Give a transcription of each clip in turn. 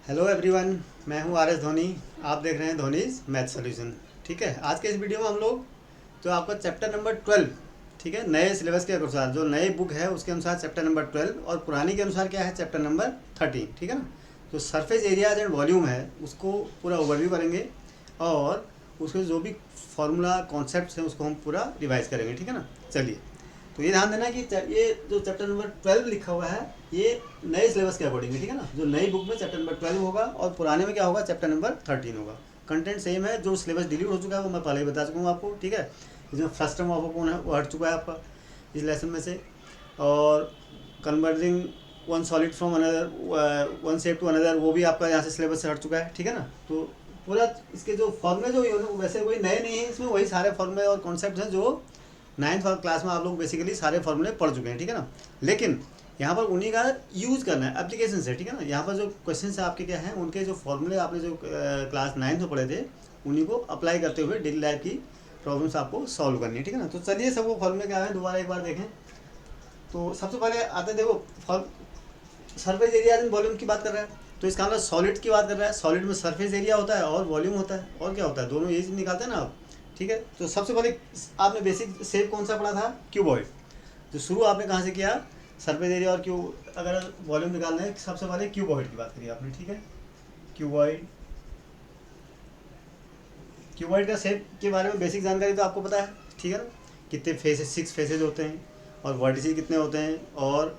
Hello everyone, मैं हूं R S Dhoni. आप देख रहे हैं धोनीज मैथ सॉल्यूशन। ठीक है, आज के इस वीडियो में हम लोग जो आपका चैप्टर नंबर 12, ठीक है, नए सिलेबस के अनुसार जो नए बुक है उसके अनुसार चैप्टर नंबर 12 और पुरानी के अनुसार क्या है चैप्टर नंबर 13। ठीक है ना। जो सरफेस एरियाज एंड वॉल्यूम है उसको पूरा ओवरव्यू करेंगे और उसके जो भी फार्मूला कॉन्सेप्ट्स हैं उसको हम पूरा रिवाइज करेंगे। ठीक है ना। चलिए, तो ये ध्यान देना कि ये जो चैप्टर नंबर 12 लिखा हुआ है ये नए सिलेबस के अकॉर्डिंग है। ठीक है ना। जो नई बुक में चैप्टर नंबर 12 होगा और पुराने में क्या होगा, चैप्टर नंबर 13 होगा। कंटेंट सेम है, जो सिलेबस डिलीट हो चुका है वो मैं पहले ही बता चुका हूँ आपको। ठीक है, इसमें फर्स्ट टर्म ऑफ कौन है वो हट चुका है आपका इस लेसन में से। और converging one solid from another, one shape to another, वो भी आपका यहाँ से सिलेबस से हट चुका है। ठीक है ना। तो पूरा इसके जो फॉर्मूले जो वैसे वही नए नहीं है, इसमें वही सारे फॉर्मूले और कॉन्सेप्ट हैं जो नाइन्थ क्लास में आप लोग बेसिकली सारे फॉर्मूले पढ़ चुके हैं। ठीक है ना। लेकिन यहाँ पर उन्हीं का यूज़ करना है एप्लीकेशन से। ठीक है ना। यहाँ पर जो क्वेश्चन है आपके क्या हैं, उनके जो फॉर्मूले आपने जो क्लास 9 में पढ़े थे उन्हीं को अप्लाई करते हुए डेली लाइफ की प्रॉब्लम्स आपको सॉल्व करनी है। ठीक है ना। तो चलिए, सब वो फॉर्मूले क्या है दोबारा एक बार देखें। तो सबसे पहले आते हैं, देखो सरफेस एरिया एंड वॉल्यूम की बात कर रहा है तो इसका मतलब सॉलिड की बात कर रहा है। सॉलिड में सरफेस एरिया होता है और वॉल्यूम होता है, और क्या होता है, दोनों यही निकालते हैं ना आप। ठीक है, तो सबसे पहले आपने बेसिक शेप कौन सा पढ़ा था, क्यूबॉइड। तो शुरू आपने कहाँ से किया, सरफेस एरिया और अगर वॉल्यूम निकालना है सबसे पहले क्यूबॉइड की बात करी आपने। ठीक है, क्यूबॉइड। क्यूबॉइड का शेप के बारे में बेसिक जानकारी तो आपको पता है। ठीक है ना। कितने फेसेस, 6 फेसेज होते हैं और वर्टिसेस कितने होते हैं और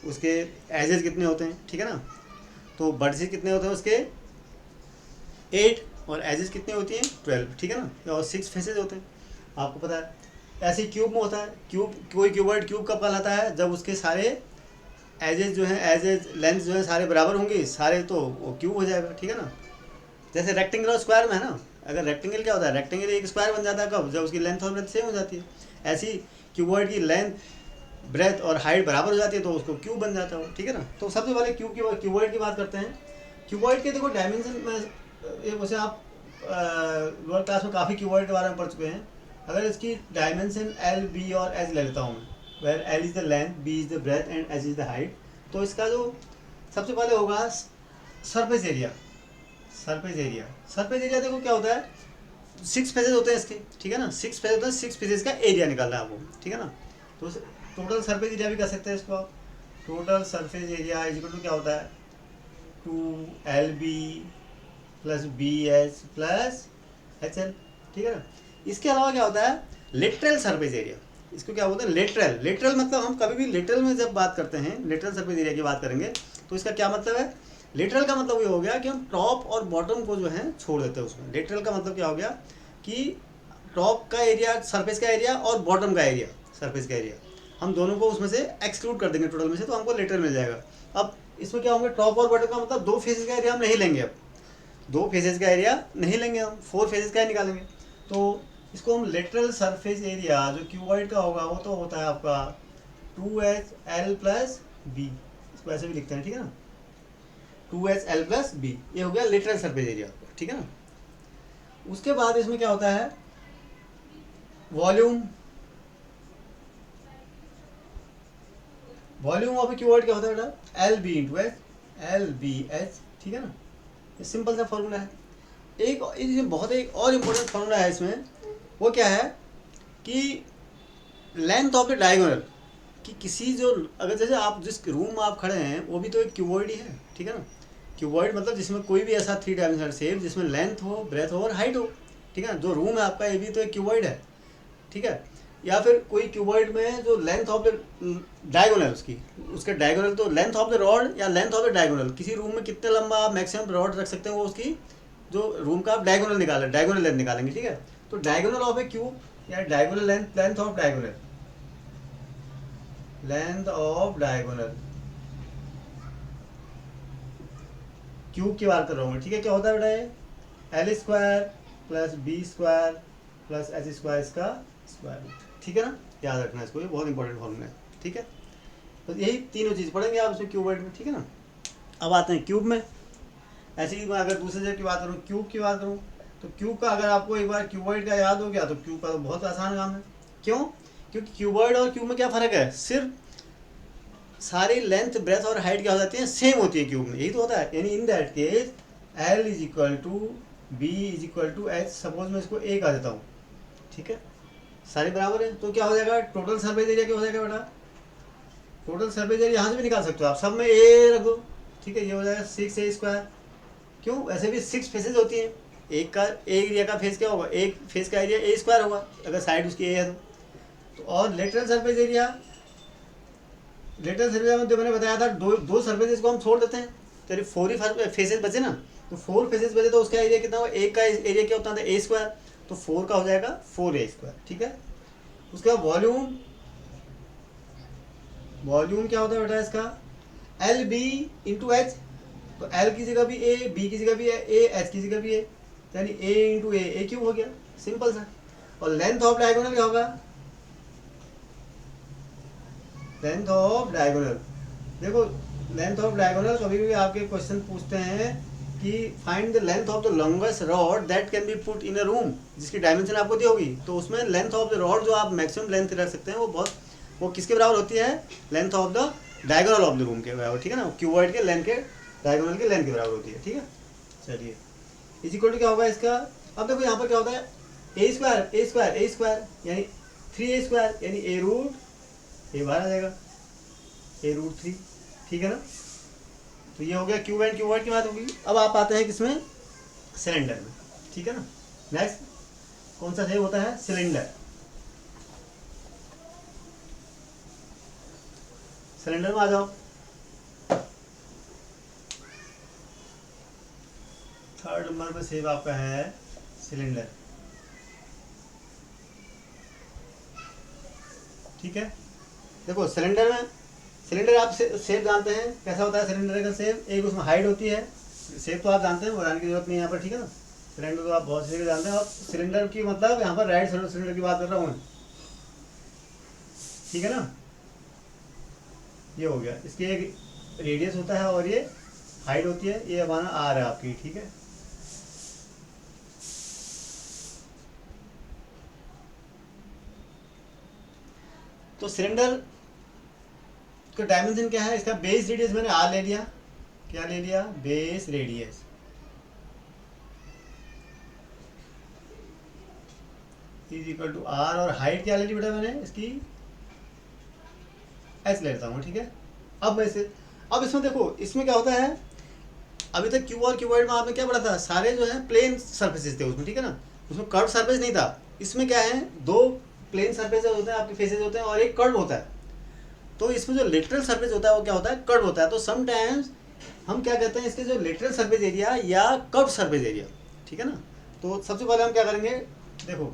उसके एजेस कितने होते हैं। ठीक है ना। तो वर्टिसेस कितने होते हैं उसके 8 और एजेस कितनी होती हैं 12। ठीक है ना। और 6 फेसेज होते हैं आपको पता है। ऐसे ही क्यूब में होता है। क्यूब, कोई क्यूबॉइड क्यूब कब कहलाता है, जब उसके सारे एजेस जो हैं, एजेस लेंथ जो है सारे बराबर होंगे सारे, तो वो क्यूब हो जाएगा। ठीक है ना। जैसे रेक्टेंगल और स्क्वायर में है ना, अगर रेक्टेंगल क्या होता है, रेक्टेंगल एक स्क्वायर बन जाता है कब, जब उसकी लेंथ और ब्रेथ सेम हो जाती है। ऐसी क्यूबॉइड की लेंथ, ब्रेथ और हाइट बराबर हो जाती है तो उसको क्यूब बन जाता है। ठीक है ना। तो सबसे पहले क्यूबॉइड की बात करते हैं। क्यूबॉइड के देखो डायमेंशन में, वैसे आप लोअर क्लास में काफ़ी क्यूबॉइड के बारे में पढ़ चुके हैं। अगर इसकी डायमेंशन एल, बी और एच ले लेता हूँ मैं, where l is the length, b is the breadth and h is the height, तो इसका जो सबसे पहले होगा surface area. Surface area, surface area देखो क्या होता है, 6 फेजेज होते हैं इसके। ठीक है ना। 6 फेज होते हैं, 6 फेजेज का एरिया निकालना है आपको। ठीक है ना। तो टोटल सरफेस एरिया भी कर सकते हैं इसको आप। Total surface area is equal to क्या होता है, 2LB plus BH plus HL। ठीक है ना। इसके अलावा क्या होता है, लेटरल सरफेस एरिया। इसको क्या बोलते हैं, लेटरल। लेटरल मतलब हम कभी भी लेटरल में जब बात करते हैं, लेटरल सरफेस एरिया की बात करेंगे तो इसका क्या मतलब है, लेटरल का मतलब ये हो गया कि हम टॉप और बॉटम को जो है छोड़ देते हैं उसमें। लेटरल का मतलब क्या हो गया कि टॉप का एरिया, सरफेस का एरिया, और बॉटम का एरिया, सरफेस का एरिया, हम दोनों को उसमें से एक्सक्लूड कर देंगे टोटल में से, तो हमको लेटरल मिल जाएगा। अब इसमें क्या होंगे, टॉप और बॉटम का मतलब 2 फेसेस का एरिया हम नहीं लेंगे। अब 2 फेसेस का एरिया नहीं लेंगे हम, 4 फेसेस का निकालेंगे। तो इसको हम लेटरल सरफेस एरिया जो क्यूबॉइड का होगा वो तो होता है आपका 2HL प्लस बी, इसको ऐसे भी लिखते हैं। ठीक है ना। 2HL प्लस बी, ये हो गया लेटरल सरफेस एरिया। ठीक है ना। उसके बाद इसमें क्या होता है, वॉल्यूम। वॉल्यूम ऑफ क्यूबॉइड क्या होता है बेटा, LB/H, ठीक है ना। ये सिंपल सा फॉर्मूला है। एक बहुत एक और इम्पोर्टेंट फॉर्मूला है इसमें, वो क्या है कि लेंथ ऑफ द डायगोनल, कि किसी जो, अगर जैसे आप जिस रूम में आप खड़े हैं वो भी तो एक क्यूबॉइड ही है। ठीक है ना। क्यूबॉइड मतलब जिसमें कोई भी ऐसा 3 डायमेंशनल शेप जिसमें लेंथ हो, ब्रेथ हो और हाइट हो। ठीक है ना। जो रूम है आपका ये भी तो एक क्यूबॉइड है। ठीक है। या फिर कोई क्यूबॉइड में जो लेंथ ऑफ द डायगोनल, उसके डायगोनल, तो लेंथ ऑफ द रॉड या लेंथ ऑफ द डायगोनल, किसी रूम में कितने लंबा आप मैक्सिमम रॉड रख सकते हैं, वो उसकी जो रूम का आप डायगोनल निकालें, डायगोनल लेंथ निकालेंगे। ठीक है। तो डायगोनल ऑफ ए क्यूब या diagonal length, length of diagonal, length of diagonal cube की बात कर रहा हूँ मैं। ठीक है। क्या होता है बेटा, ये L² plus B² plus H² इसका स्क्वायर रूट। ठीक है ना। याद रखना इसको, ये बहुत इंपॉर्टेंट फॉर्मूला है। ठीक है। तो यही तीनों चीज़ पढ़ेंगे आप इसमें क्यूबॉइड में। ठीक है ना। अब आते हैं क्यूब में। ऐसे ही मैं अगर दूसरे जगह की बात करूँ, क्यूब की बात करूँ, तो क्यूब का अगर आपको एक बार क्यूबॉइड का याद हो गया तो क्यूब का तो बहुत आसान काम है। क्यों, क्योंकि क्यूबॉइड और क्यूब में क्या फ़र्क है, सिर्फ सारी लेंथ ब्रेथ और हाइट क्या हो जाती है, सेम होती है क्यूब में, यही तो होता है। यानी in that case l is equal to b is equal to h, suppose मैं इसको ए कह देता हूँ, ठीक है, सारे बराबर है, तो क्या हो जाएगा, टोटल सरफेस एरिया क्या हो जाएगा बेटा, टोटल सरफेस एरिया यहाँ से भी निकाल सकते हो आप, सब में ए रख दो, ठीक है, ये हो जाएगा 6a²। क्यों, ऐसे भी 6 फेसेज होती हैं, एक एरिया का फेस क्या होगा, एक फेस का एरिया a² होगा अगर साइड उसकी ए है तो। और lateral surface area, lateral surface area में जो मैंने बताया था, दो सरफेसेज को हम छोड़ देते हैं, तो 4 ही फेसेज बचे ना, तो 4 फेसेज बचे तो उसका एरिया कितना होगा, एक का एरिया क्या होता था a², तो 4 का हो जाएगा 4a², ठीक है। उसका वॉल्यूम, वॉल्यूम क्या होता है बेटा इसका, एल बी इंटू एच, तो एल की जगह भी ए, बी की जगह भी है ए, एच की जगह भी है, यानी ए इंटू ए क्यूब हो गया, सिंपल सा। और लेंथ ऑफ डायगोनल क्या होगा, लेंथ ऑफ डायगोनल, देखो लेंथ ऑफ डायगोनल कभी भी आपके क्वेश्चन पूछते हैं कि find the length of the longest rod that can be put in a room, जिसकी डायमेंशन आपको दी होगी, तो उसमें लेंथ ऑफ द रॉड जो आप मैक्सिमम लेंथ रख सकते हैं वो किसके बराबर होती है, length of the diagonal of the room के बराबर, ठीक है ना, क्यूबॉइड के लेंथ के, डायगोनल के लेंथ के बराबर होती है, ठीक है। चलिए इज इक्वल टू क्या होगा इसका, अब देखो यहाँ पर क्या होता है, a² यानी 3a² यानी a रूट ए बाहर आ जाएगा, a√3, ठीक है ना। तो ये हो गया क्यूब एंड क्यूबॉइड की बात होगी। अब आप आते हैं किसमें, सिलेंडर में, ठीक है ना। नेक्स्ट कौन सा शेप होता है, सिलेंडर। सिलेंडर में आ जाओ, थर्ड नंबर में शेप आपका है सिलेंडर, ठीक है। देखो सिलेंडर में, सिलेंडर आप शेप जानते हैं कैसा होता है, सिलेंडर का शेप, एक उसमें हाइट होती है, शेप तो आप जानते हैं, बताने की जरूरत नहीं है यहाँ पर, ठीक है ना। सिलेंडर तो आप बहुत से जानते हैं, और सिलेंडर की मतलब यहाँ पर राइट सिलेंडर की बात कर रहा हूँ मैं, ठीक है ना। ये हो गया, इसकी एक रेडियस होता है और ये हाइट होती है, ये हमारा आर है आपकी, ठीक है। तो सिलेंडर का डायमेंशन क्या है, इसका बेस रेडियस मैंने आर ले लिया, क्या ले लिया, base radius, is equal to r, और हाइट क्या ले ली बेटा मैंने इसकी, एच ले लेता हूँ, ठीक है। अब वैसे, अब इसमें देखो, इसमें क्या होता है, अभी तक क्यूब और क्यूबॉइड में आपने क्या पढ़ा था, सारे जो है प्लेन सरफेसेस थे उसमें, ठीक है ना, उसमें कर्व सरफेस नहीं था। इसमें क्या है, दो प्लेन सरफेस होते हैं आपके, फेसेस होते हैं, और एक कर्व होता है। तो इसमें जो लेटरल सरफेस होता है वो क्या होता है, कर्व होता है। तो समटाइम्स हम क्या कहते हैं, इसके जो लेटरल सरफेस एरिया या कर्व सरफेस एरिया, ठीक है ना। तो सबसे पहले हम क्या करेंगे, देखो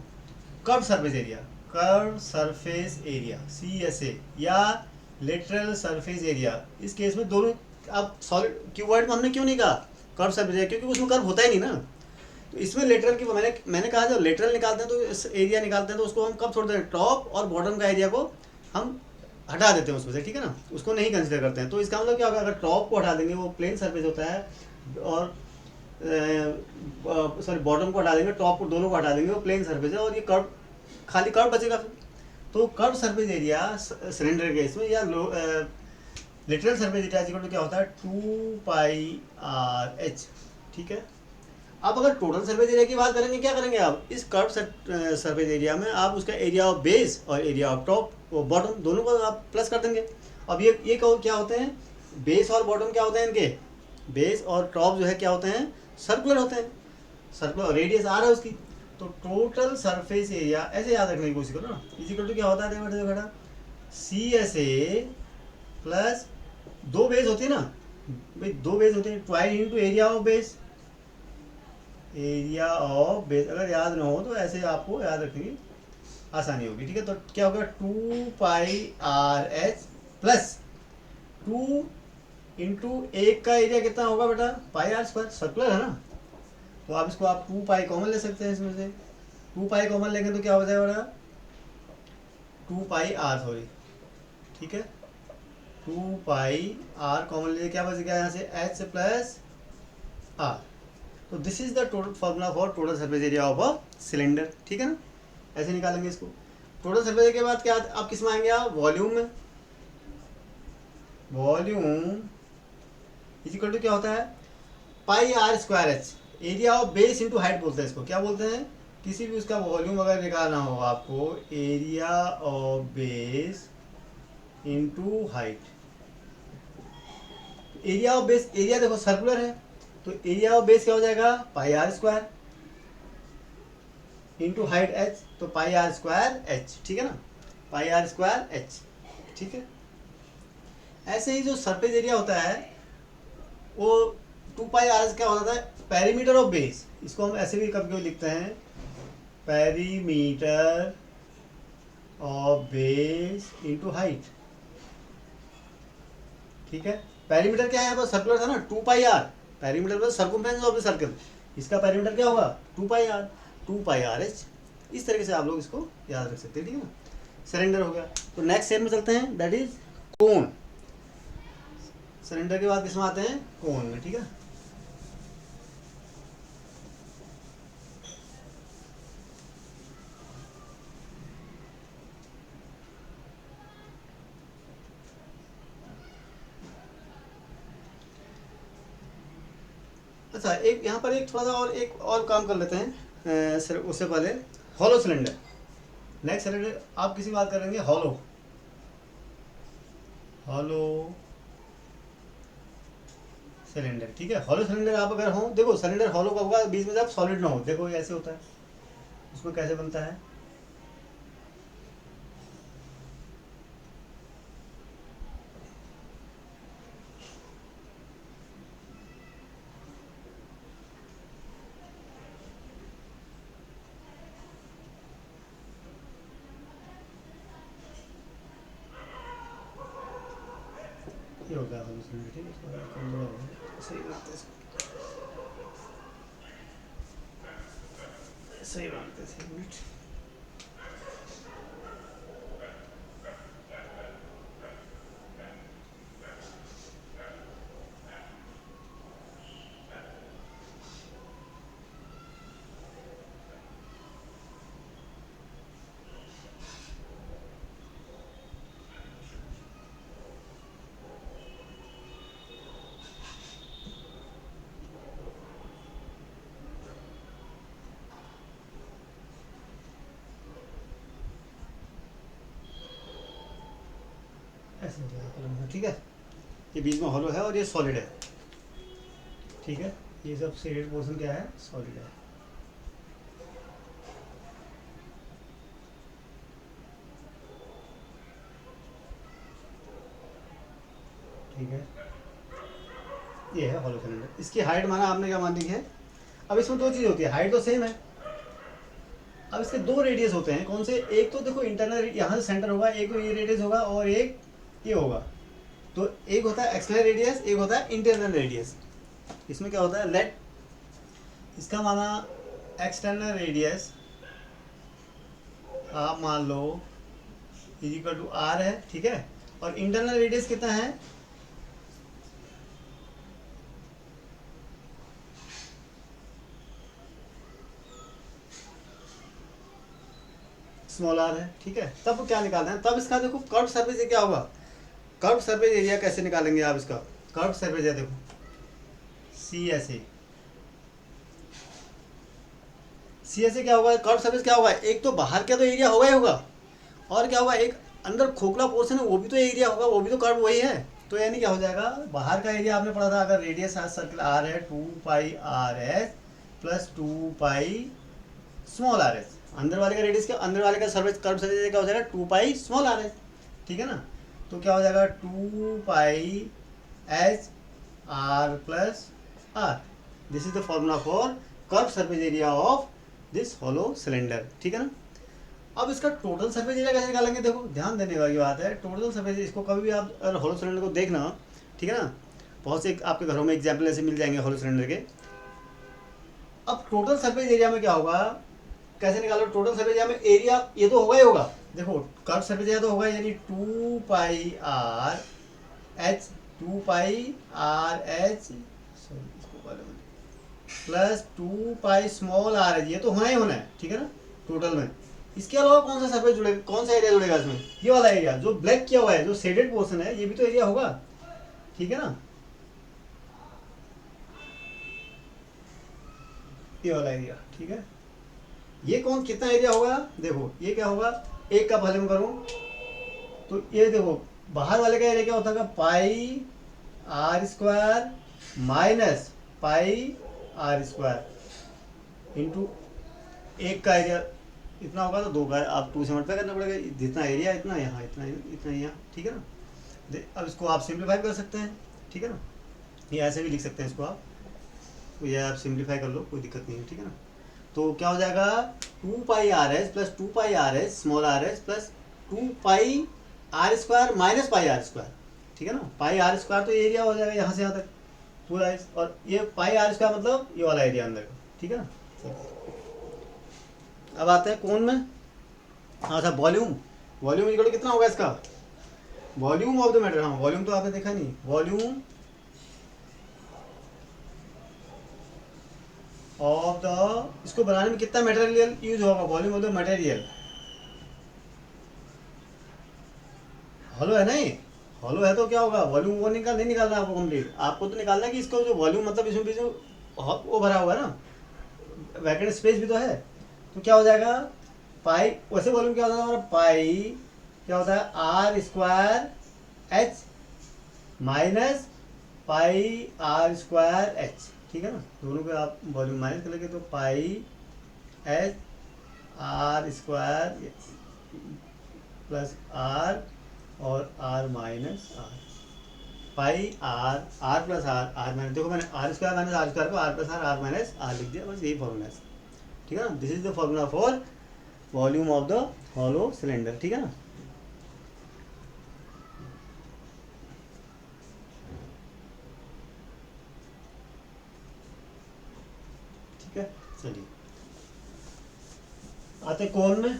curve surface area, curve surface area CSA, या लेटरल सरफेस एरिया, इस केस में दोनों, अब सॉलिड क्यूबॉइड में हमने क्यों नहीं कहा कर्व सरफेस एरिया, क्योंकि उसमें कर्व होता ही नहीं ना। तो इसमें लेटरल की मैंने कहा जब लेटरल निकालते हैं तो इस एरिया निकालते हैं, तो उसको हम कब छोड़ देते हैं, टॉप और बॉटम का एरिया को हम हटा देते हैं उसमें से, ठीक है ना, उसको नहीं कंसिडर करते हैं। तो इसका मतलब क्या होगा, अगर टॉप को हटा देंगे, वो प्लेन सरफेस होता है, और सॉरी बॉटम को हटा देंगे, टॉप को, दोनों को हटा देंगे, वो प्लेन सरफेस है, और ये कर्व, खाली कर्व बचेगा फिर। तो कर्व सरफेस एरिया सिलेंडर के इसमें, या लिटरल सरफेस एरिया इक्वल क्या होता है, 2πr/h, ठीक है। अब अगर टोटल सरफेस एरिया की बात करेंगे, क्या करेंगे आप, इस कर्व सरफेस एरिया में आप उसका एरिया ऑफ बेस और एरिया ऑफ टॉप और बॉटम दोनों को आप प्लस कर देंगे। अब ये क्या होते हैं, बेस और बॉटम क्या होते हैं इनके, बेस और टॉप जो है क्या होते हैं, सर्कुलर होते हैं, सर्कुलर, रेडियस आ रहा है उसकी। तो टोटल सरफेस एरिया ऐसे याद रखने की कोशिश करो ना, इक्वल टू क्या होता है, देखो बेटा CSA प्लस, दो बेस होती है ना भाई, दो बेस होते हैं, twice into area of base, area of base. अगर याद ना हो तो ऐसे आपको याद रखने की आसानी होगी, ठीक है। तो क्या होगा, 2πr/h प्लस 2 इंटू एक का एरिया कितना होगा बेटा, πr², सर्कुलर है ना, तो आप इसको आप 2π कॉमन ले सकते हैं, इसमें से 2π कॉमन लेंगे तो क्या हो जाएगा बेटा, 2πr, सॉरी, ठीक है, 2πr कॉमन ले, क्या बच गया यहाँ से, h प्लस r। तो this is the total formula for total surface area of a cylinder, ठीक है ना, ऐसे निकालेंगे इसको। टोटल सरफेस एरिया के बाद क्या आप किस में आएंगे, आप वॉल्यूम में, वॉल्यूम इज इक्वल टू क्या होता है, pi r square h, area of base into height बोलते हैं इसको। क्या बोलते हैं, किसी भी उसका वॉल्यूम अगर निकालना हो आपको, area of base into height. Area of base, area देखो सर्कुलर है तो एरिया ऑफ बेस क्या हो जाएगा, pi r square into height h, तो पाई आर स्क्वायर एच, ठीक है ना, पाई आर स्क्वायर एच, ठीक है। ऐसे ही जो सरफेस एरिया होता है वो 2 पाई आर क्या होता है, पेरीमीटर ऑफ बेस, इसको हम ऐसे भी कभी कभी लिखते हैं, perimeter of base into height, ठीक है। पेरीमीटर क्या है, बस सर्कुलर था ना, 2 पाई आर, पेरीमीटर मतलब सर्कमफ्रेंस ऑफ द सर्कल, इसका पेरीमीटर क्या होगा 2 pi are, 2 pi r H. इस तरीके से आप लोग इसको याद रख सकते हैं, ठीक है ना। सिलेंडर हो गया, तो नेक्स्ट सेम में चलते हैं, दैट इज कोन। सिलेंडर के बाद किसमें आते हैं, कोन में, ठीक है। अच्छा, एक यहाँ पर एक थोड़ा सा और एक और काम कर लेते हैं उससे पहले, हॉलो सिलेंडर। नेक्स्ट सिलेंडर आप किसी बात करेंगे, हॉलो, हॉलो सिलेंडर, ठीक है। हॉलो सिलेंडर आप अगर हो, देखो सिलेंडर हॉलो का होगा, बीच में से आप सॉलिड ना हो, देखो ये ऐसे होता है, उसमें कैसे बनता है, ये होता है हॉलो सिलेंडर, ठीक है। सही बनाते हैं, सही बनाते हैं, 1 मिनट। ऐसे हो जाएगा, ठीक है। ये बीच में हॉलो है और ये सॉलिड है, ठीक है। ये सब शेडेड पोर्शन क्या है, सॉलिड है, ठीक है। ये है हॉलो सिलेंडर। इसकी हाइट माना आपने क्या मान ली है, अब इसमें दो चीज़ होती है, हाइट तो सेम है, अब इसके दो रेडियस होते हैं, कौन से, एक तो देखो इंटरनल, यहाँ से सेंटर होगा, एक तो ये रेडियस होगा और एक ये होगा। तो एक होता है एक्सटर्नल रेडियस, एक होता है इंटरनल रेडियस। इसमें क्या होता है, लेट इसका माना एक्सटर्नल रेडियस आप मान लो इज इक्वल टू आर है, ठीक है। और इंटरनल रेडियस कितना है, स्मॉल आर है, ठीक है। तब क्या निकालना है, तब इसका देखो कर्व सरफेस क्या होगा, कर्व सरफेस एरिया कैसे निकालेंगे आप इसका, कर्व सरफेस एरिया देखो C S A, C S A क्या होगा, कर्व सरफेस क्या होगा, एक तो बाहर का तो एरिया होगा ही होगा, और क्या होगा एक अंदर खोखला पोर्शन है वो भी तो एरिया होगा, वो भी तो कर्व वही है। तो यानी क्या हो जाएगा, बाहर का एरिया आपने पढ़ा था, अगर रेडियस सर्कल आर है 2 pi r h plus 2 pi small r h, अंदर वाले का रेडियस क्या, अंदर वाले का सर्फेस कर्व सरफेस क्या हो जाएगा 2 पाई स्मॉल आर एच, ठीक है ना। तो क्या हो जाएगा 2 pi h r plus r, this is the formula for curve surface area of this hollow cylinder, ठीक है ना। अब इसका टोटल सरफेस एरिया कैसे निकालेंगे, देखो ध्यान देने वाली बात है, टोटल सरफेस, इसको कभी भी आप अगर हॉलो सिलेंडर को देखना, ठीक है ना, बहुत से आपके घरों में एग्जाम्पल ऐसे मिल जाएंगे हॉलो सिलेंडर के। अब टोटल सरफेस एरिया में क्या होगा, कैसे निकालो, टोटल सरफेस एरिया में एरिया ये तो होगा ही होगा, देखो कर्व सरफेस एरिया तो होगा, यानी 2 pi r h plus 2 pi small r h, ये तो होना ही होना है, ठीक है ना, टोटल में। इसके अलावा कौन सा सरफेस जुड़ेगा, कौन सा एरिया जुड़ेगा इसमें, ये वाला एरिया जो ब्लैक किया हुआ है, जो शेडेड पोर्शन है, ये भी तो एरिया होगा, ठीक है ना, ये वाला एरिया, ठीक है। ये कौन कितना एरिया होगा, देखो ये क्या होगा, एक का वॉल्यूम करूं तो ये देखो बाहर वाले का एरिया क्या होता है, pi r square minus pi r square into एक का एरिया इतना होगा तो दो का आप 2 से मल्टीप्लाई करना पड़ेगा, जितना एरिया इतना यहाँ, इतना यहाँ, ठीक है ना। अब इसको आप सिंप्लीफाई कर सकते हैं, ठीक है ना, ये ऐसे भी लिख सकते हैं इसको आप, तो ये आप सिंप्लीफाई कर लो, कोई दिक्कत नहीं है, ठीक है ना। तो क्या हो जाएगा 2 pi r s plus 2 pi r s small r s plus 2 pi r square minus pi r square, ठीक है ना। पाई आर स्क्वायर तो एरिया हो जाएगा यहाँ से यहाँ तक पूरा, और ये पाई आर स्क्वायर मतलब ये वाला एरिया अंदर का, ठीक है ना। अब आते हैं कौन में, अच्छा वॉल्यूम, वॉल्यूम इक्वल कितना होगा इसका, वॉल्यूम ऑफ द मैटर, हाँ वॉल्यूम तो आपने देखा नहीं, वॉल्यूम ऑफ द, इसको बनाने में कितना मटेरियल यूज होगा, volume of the material, hollow है नहीं, हॉलो है तो क्या होगा, वॉल्यूम वो नहीं निकालना आपको कंप्लीट, आपको तो निकालना है कि इसको जो वॉल्यूम मतलब इसमें भी जो वो भरा हुआ है ना, वैकेंट स्पेस भी तो है, तो क्या हो जाएगा पाई, वैसे वॉल्यूम क्या होता है हमारा, पाई क्या होता है r square h minus pi r square h, ठीक है ना, दोनों को आप वॉल्यूम माइनस कर लेंगे तो pi h r square plus r और r minus r, pi r r plus r minus, देखो मैंने r square minus r square को r plus r minus r लिख दिया, बस यही फॉर्मूला है, ठीक है ना। This is the formula for volume of the hollow cylinder, ठीक है ना। ठीक है, चलिए आते कोन में,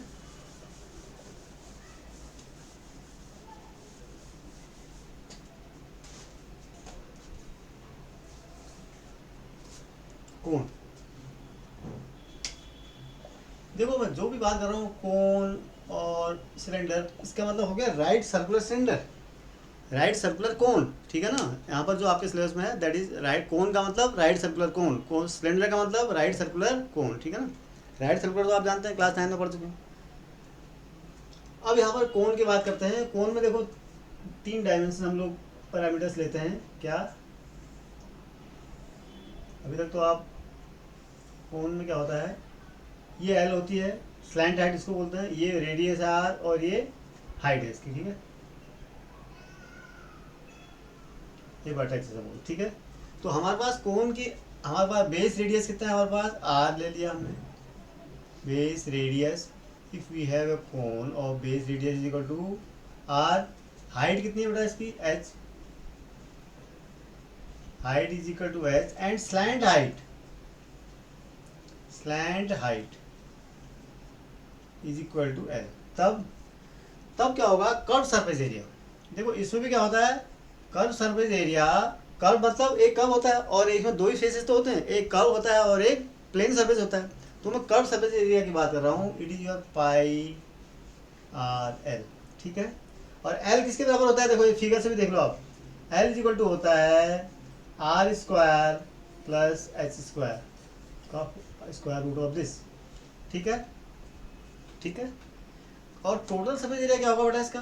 कोन, देखो मैं जो भी बात कर रहा हूँ कोन और सिलेंडर, इसका मतलब हो गया right circular cylinder, right circular cone, ठीक है ना। यहाँ पर जो आपके सिलेबस में है दैट इज राइट, कोन का मतलब राइट सर्कुलर कोन, कोन सिलेंडर का मतलब राइट सर्कुलर कोन, ठीक है ना। राइट सर्कुलर तो आप जानते हैं, क्लास 9 में पढ़ चुके हैं। अब यहाँ पर कोन की बात करते हैं, कोन में देखो 3 डायमेंशन हम लोग पैरामीटर्स लेते हैं, क्या अभी तक तो आप कोन में क्या होता है, ये एल होती है, स्लैंट हाइट इसको बोलते हैं, ये रेडियस आर और ये हाइट है इसकी, ठीक है, ये वर्टेक्स है, ठीक है। तो हमारे पास कोन की, हमारे पास बेस रेडियस कितना है, हमारे पास आर ले लिया हमने, base radius, if we have a cone और base radius is equal to r, height कितनी है बेटा इसकी h, height is equal to h and slant height, slant height is equal to l, तब क्या होगा कर्व सरफेस एरिया, देखो इसमें भी क्या होता है कर्व सरफेस एरिया, कर्व मतलब एक कर्व होता है और इसमें 2 ही फेसेस तो होते हैं, एक कर्व होता है और एक प्लेन सरफेस होता है, तो मैं कर्व सरफेस एरिया की बात कर रहा हूँ, it is your pi r L, ठीक है। और एल किसके बराबर होता है, देखो ये फिगर से भी देख लो आप, एल इज इक्वल टू होता है r square plus h square का स्क्वायर रूट ऑफ दिस, ठीक है, ठीक है। और टोटल सरफेस एरिया क्या होगा बेटा इसका,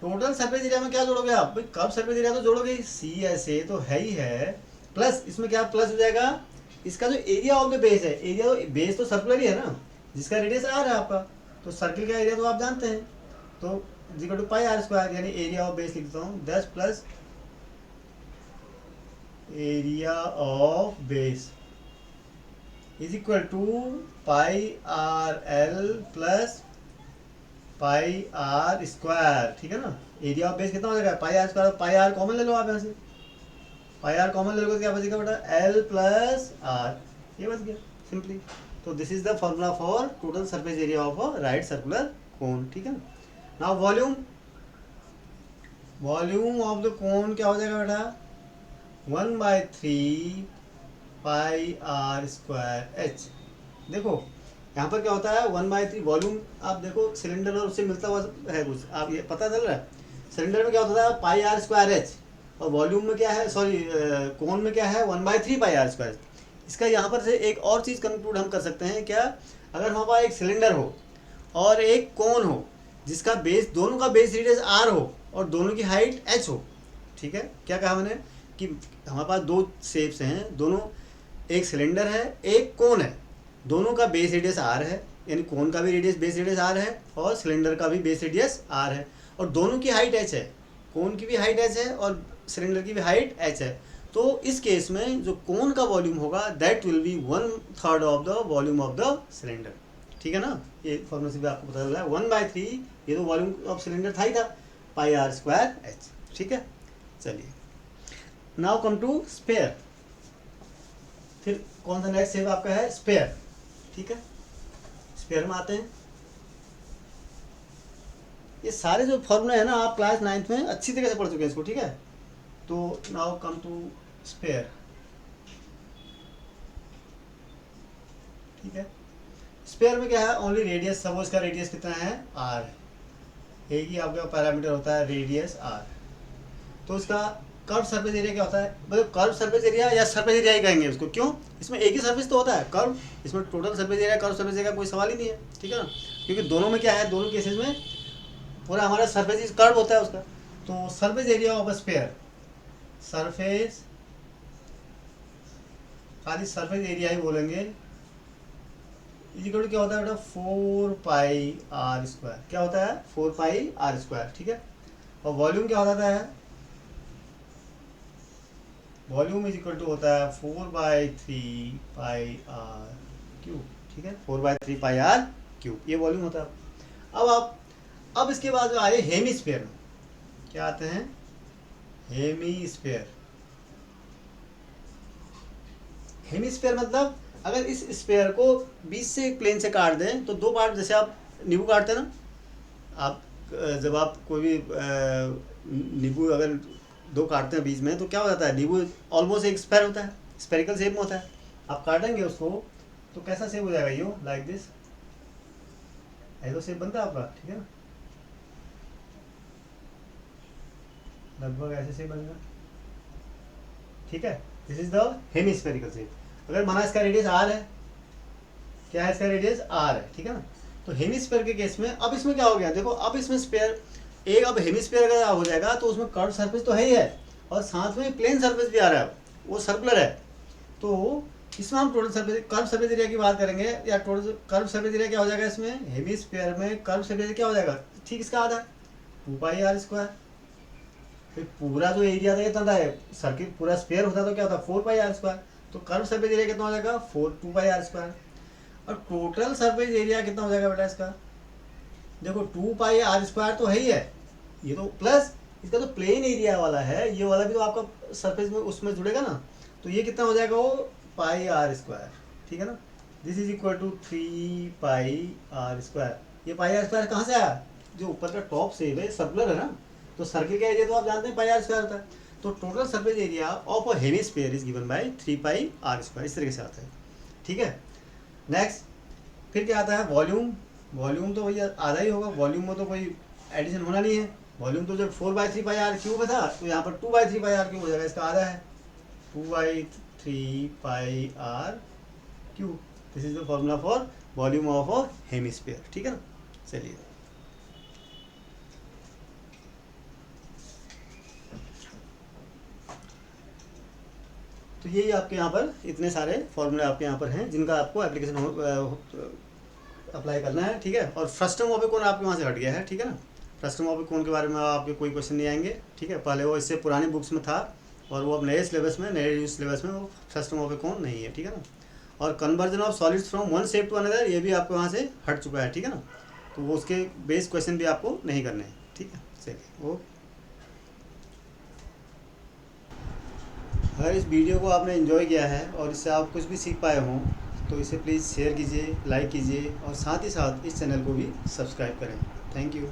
टोटल सरफेस एरिया में क्या जोड़ोगे आप, भाई कर्व सरफेस एरिया तो जोड़ोगे, सी ऐसे तो है ही है, प्लस इसमें क्या प्लस हो जाएगा इसका जो एरिया ऑफ द बेस है, एरिया तो बेस तो सर्कुलर ही है ना, जिसका रेडियस आर है आपका, तो सर्किल का एरिया तो आप जानते हैं, तो equal to pi r square, यानी एरिया ऑफ बेस लिखता हूँ 10 प्लस area of base is equal to pi r l plus pi r square, ठीक है ना। एरिया ऑफ बेस कितना हो जाएगा pi r square, pi r common ले लो आप यहाँ से, पाई आर कॉमन ले लो तो क्या बचेगा बेटा एल प्लस आर, ये बच गया सिंपली। तो this is the formula for total surface area of a right circular cone, ठीक है ना। Now volume, volume of the cone क्या हो जाएगा बेटा 1/3 पाई आर स्क्वायर एच, देखो यहाँ पर क्या होता है 1/3 वॉल्यूम, आप देखो सिलेंडर और उससे मिलता हुआ है कुछ, आप ये पता चल रहा है, सिलेंडर में क्या होता था पाई आर स्क्वायर एच और वॉल्यूम में क्या है, सॉरी कोन में क्या है 1/3 पाई आर स्क्वायर। इसका यहाँ पर से एक और चीज़ कंक्लूड हम कर सकते हैं क्या, अगर हमारे पास एक सिलेंडर हो और एक कोन हो जिसका बेस, दोनों का बेस रेडियस आर हो और दोनों की हाइट एच हो, ठीक है। क्या कहा मैंने कि हमारे पास दो शेप्स हैं, दोनों, एक सिलेंडर है एक कोन है, दोनों का बेस रेडियस आर है, यानी कोन का भी रेडियस बेस रेडियस आर है और सिलेंडर का भी बेस रेडियस आर है, और दोनों की हाइट एच है, कोन की भी हाइट एच है और सिलेंडर की भी हाइट एच है। तो इस केस में जो कोन का वॉल्यूम होगा that will be 1/3 of the volume of the cylinder, ठीक है ना। ये फॉर्मूला से भी आपको पता चला है 1/3, ये तो वॉल्यूम ऑफ सिलेंडर था ही था, पाई आर स्क्वायर एच, ठीक है। चलिए नाउ कम टू स्पेयर। फिर कौन सा नेक्स्ट शेप आपका है, स्पेयर, ठीक है। स्पेयर में आते हैं। ये सारे जो फॉर्मूले हैं ना आप क्लास 9th में अच्छी तरह से पढ़ चुके हैं इसको, ठीक है। तो नाउ कम टू स्पेयर, ठीक है। स्पेयर में क्या है, ओनली रेडियस, सपोज इसका रेडियस कितना है आर, एक ही आपका पैरामीटर होता है रेडियस आर। तो इसका कर्व सरफेस एरिया क्या होता है, मतलब कर्व सरफेस एरिया या सरफेस एरिया ही कहेंगे उसको, क्यों, इसमें एक ही सरफेस तो होता है कर्व, इसमें total surface area curve surface area कोई सवाल ही नहीं है, ठीक है ना। क्योंकि दोनों में क्या है, दोनों केसेस में पूरा हमारा सरफेस कर्व होता है उसका। तो surface area of a sphere, surface, खाली सरफेस एरिया ही बोलेंगे, इक्वल क्या होता है बेटा 4 पाई आर स्क्वायर, क्या होता है 4 पाई आर स्क्वायर, ठीक है। और वॉल्यूम क्या होता है, वॉल्यूम इज इक्वल टू होता है 4/3 पाई आर क्यूब, ठीक है, 4/3 पाई आर क्यूब, ये वॉल्यूम होता है। अब इसके बाद जो आए हेमी स्फीयर में, क्या आते हैं, हेमी स्फीयर। हेमी स्फीयर मतलब अगर इस स्फीयर को बीच से एक प्लेन से काट दें तो दो पार्ट, जैसे आप नींबू काटते हैं ना, आप जब आप कोई भी नींबू अगर दो काटते हैं बीच में तो क्या हो जाता है, नींबू ऑलमोस्ट एक स्फीयर होता है, स्फेरिकल शेप में होता है। आप काटेंगे उसको तो कैसा शेप हो जाएगा, यूँ लाइक दिस, ऐसा शेप बनता है आपका, ठीक है ना, लगभग ऐसे शेप बनेगा, ठीक है। This is the hemispherical shape. अगर माना इसका रेडियस आर है, क्या है इसका रेडियस आर है, ठीक है ना। तो हेमिस्फीयर के केस में अब इसमें क्या हो गया, देखो अब इसमें स्फीयर एक, अब हेमिस्फीयर अगर हो जाएगा तो उसमें कर्व सरफेस तो है ही है और साथ में प्लेन सरफेस भी आ रहा है, वो सर्कुलर है। तो इसमें हम total surface, curve surface area की बात करेंगे, या टोटल कर्व सरफेस एरिया क्या हो जाएगा, इसमें हेमिस्फीयर में कर्व सरफेस एरिया क्या हो जाएगा, ठीक इसका आधा 2 पाई आर स्क्वायर। फिर पूरा जो एरिया था कितना था, सर्किल पूरा स्फीयर होता तो क्या होता 4 पाई आर स्क्वायर। तो कर्व सरफेस एरिया कितना हो जाएगा 2 पाई आर स्क्वायर। और टोटल सरफेस एरिया कितना हो जाएगा बेटा इसका, देखो 2 पाई आर स्क्वायर तो है ही है, ये तो प्लस इसका तो प्लेन एरिया वाला है, ये वाला भी तो आपका सरफेस में उसमें जुड़ेगा ना, तो ये कितना हो जाएगा वो पाई आर स्क्वायर, ठीक है ना। This is equal to 3 pi r square. ये पाई आर स्क्वायर कहाँ से आया, जो ऊपर का टॉप शेप है सर्कुलर है ना, तो सर्किल का एरिया तो आप जानते हैं पाई आर स्क्वायर होता है। तो total surface area of a hemisphere is given by 3 pi r square, इस तरीके से आता है, ठीक है। नेक्स्ट फिर क्या आता है, वॉल्यूम। वॉल्यूम तो भैया आधा ही होगा, वॉल्यूम में तो कोई एडिशन होना नहीं है। वॉल्यूम तो जब 4/3 पाई आर क्यूब था तो यहाँ पर 2/3 पाई आर क्यूब हो जाएगा, इसका आधा है 2/3 pi r cube. This is the formula for volume of a hemisphere, ठीक है ना। चलिए तो यही आपके यहाँ पर इतने सारे फॉर्मूले आपके यहाँ पर हैं जिनका आपको एप्लीकेशन अप्लाई करना है, ठीक है। और फ्रस्टम ओपिकोन आपके वहाँ से हट गया है, ठीक है ना। फ्रस्टम ओपिकोन के बारे में आपके कोई क्वेश्चन नहीं आएंगे, ठीक है। पहले वो इससे पुरानी बुक्स में था और वो अब नए सिलेबस में, नए सिलेबस में वो फ्रस्टम ओपिकोन नहीं है, ठीक है ना। और conversion of solids from one shape to another, ये भी आपके वहाँ से हट चुका है, ठीक है ना। तो वो उसके बेस क्वेश्चन भी आपको नहीं करने हैं, ठीक है। चलिए ओके। अगर इस वीडियो को आपने एंजॉय किया है और इससे आप कुछ भी सीख पाए हों तो इसे प्लीज़ शेयर कीजिए, लाइक कीजिए और साथ ही साथ इस चैनल को भी सब्सक्राइब करें। Thank you.